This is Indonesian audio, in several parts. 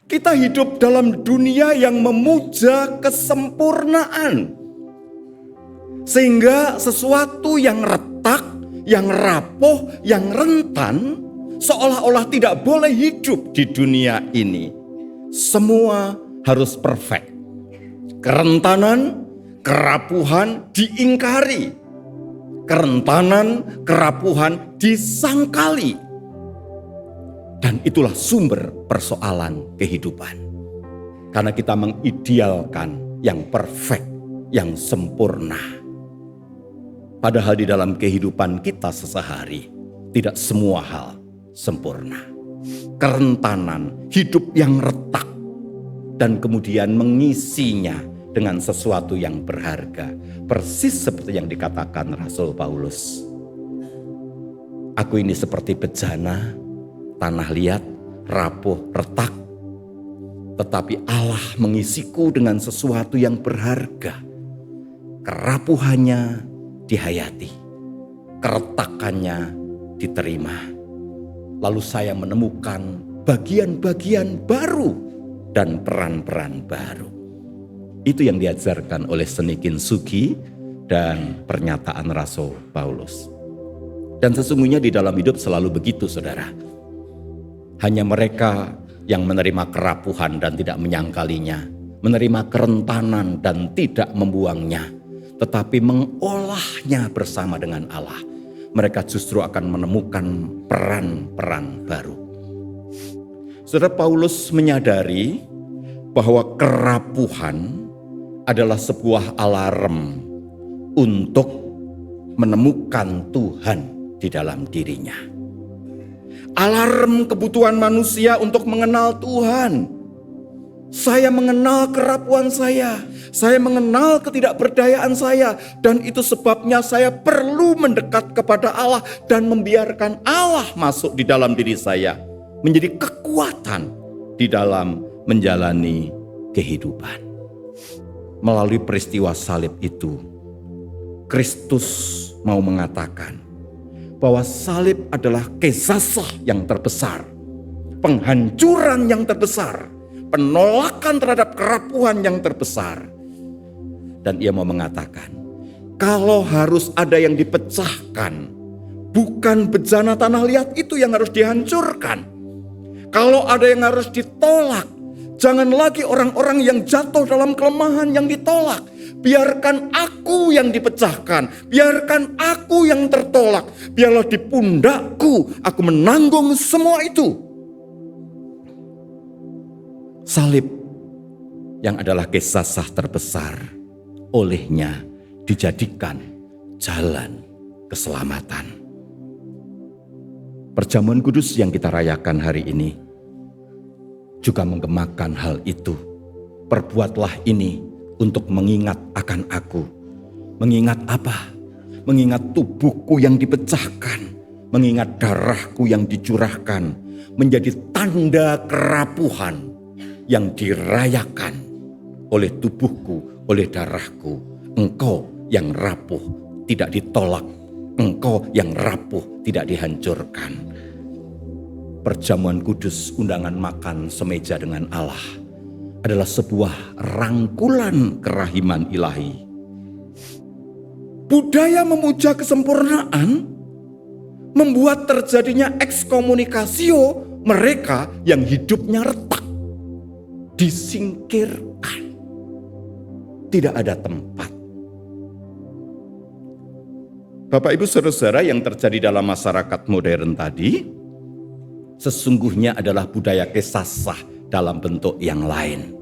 Kita hidup dalam dunia yang memuja kesempurnaan. Sehingga sesuatu yang retak, yang rapuh, yang rentan, seolah-olah tidak boleh hidup di dunia ini. Semua harus perfect. Kerentanan, kerapuhan diingkari. Kerentanan, kerapuhan disangkali. Dan itulah sumber persoalan kehidupan. Karena kita mengidealkan yang perfect, yang sempurna. Padahal di dalam kehidupan kita sehari-hari, tidak semua hal sempurna. Kerentanan, hidup yang retak, dan kemudian mengisinya dengan sesuatu yang berharga. Persis seperti yang dikatakan Rasul Paulus. Aku ini seperti bejana, tanah liat, rapuh, retak. Tetapi Allah mengisiku dengan sesuatu yang berharga. Kerapuhannya dihayati, keretakannya diterima. Lalu saya menemukan bagian-bagian baru dan peran-peran baru. Itu yang diajarkan oleh seni kintsugi dan pernyataan Rasul Paulus. Dan sesungguhnya di dalam hidup selalu begitu, saudara. Hanya mereka yang menerima kerapuhan dan tidak menyangkalinya, menerima kerentanan dan tidak membuangnya, tetapi mengolahnya bersama dengan Allah, mereka justru akan menemukan peran-peran baru. Saudara, Paulus menyadari bahwa kerapuhan adalah sebuah alarm untuk menemukan Tuhan di dalam dirinya. Alarm kebutuhan manusia untuk mengenal Tuhan. Saya mengenal kerapuhan saya mengenal ketidakberdayaan saya, dan itu sebabnya saya perlu mendekat kepada Allah dan membiarkan Allah masuk di dalam diri saya, menjadi kekuatan di dalam menjalani kehidupan. Melalui peristiwa salib itu, Kristus mau mengatakan bahwa salib adalah kesasah yang terbesar, penghancuran yang terbesar, penolakan terhadap kerapuhan yang terbesar. Dan ia mau mengatakan, kalau harus ada yang dipecahkan, bukan bejana tanah liat itu yang harus dihancurkan. Kalau ada yang harus ditolak, jangan lagi orang-orang yang jatuh dalam kelemahan yang ditolak. Biarkan aku yang dipecahkan, biarkan aku yang tertolak. Biarlah di pundakku aku menanggung semua itu. Salib yang adalah kesasah terbesar, olehnya dijadikan jalan keselamatan. Perjamuan kudus yang kita rayakan hari ini juga menggemakan hal itu. Perbuatlah ini untuk mengingat akan aku. Mengingat apa? Mengingat tubuhku yang dipecahkan, mengingat darahku yang dicurahkan, menjadi tanda kerapuhan yang dirayakan oleh tubuhku, oleh darahku. Engkau yang rapuh tidak ditolak, engkau yang rapuh tidak dihancurkan. Perjamuan kudus, undangan makan semeja dengan Allah, adalah sebuah rangkulan kerahiman ilahi. Budaya memuja kesempurnaan membuat terjadinya ekskomunikasio mereka yang hidupnya retak, disingkirkan, tidak ada tempat. Bapak Ibu Saudara-saudara, yang terjadi dalam masyarakat modern tadi sesungguhnya adalah budaya kesasah dalam bentuk yang lain.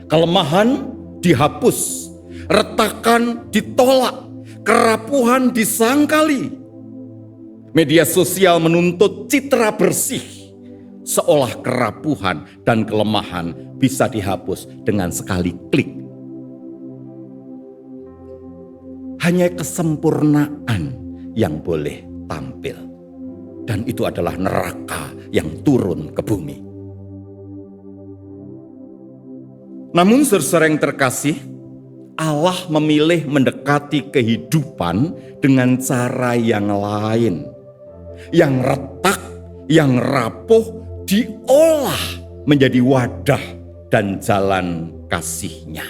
Kelemahan dihapus, retakan ditolak, kerapuhan disangkali. Media sosial menuntut citra bersih, seolah kerapuhan dan kelemahan bisa dihapus dengan sekali klik. Hanya kesempurnaan yang boleh tampil, dan itu adalah neraka yang turun ke bumi. Namun saudara yang terkasih, Allah memilih mendekati kehidupan dengan cara yang lain. Yang retak, yang rapuh diolah menjadi wadah dan jalan kasih-Nya.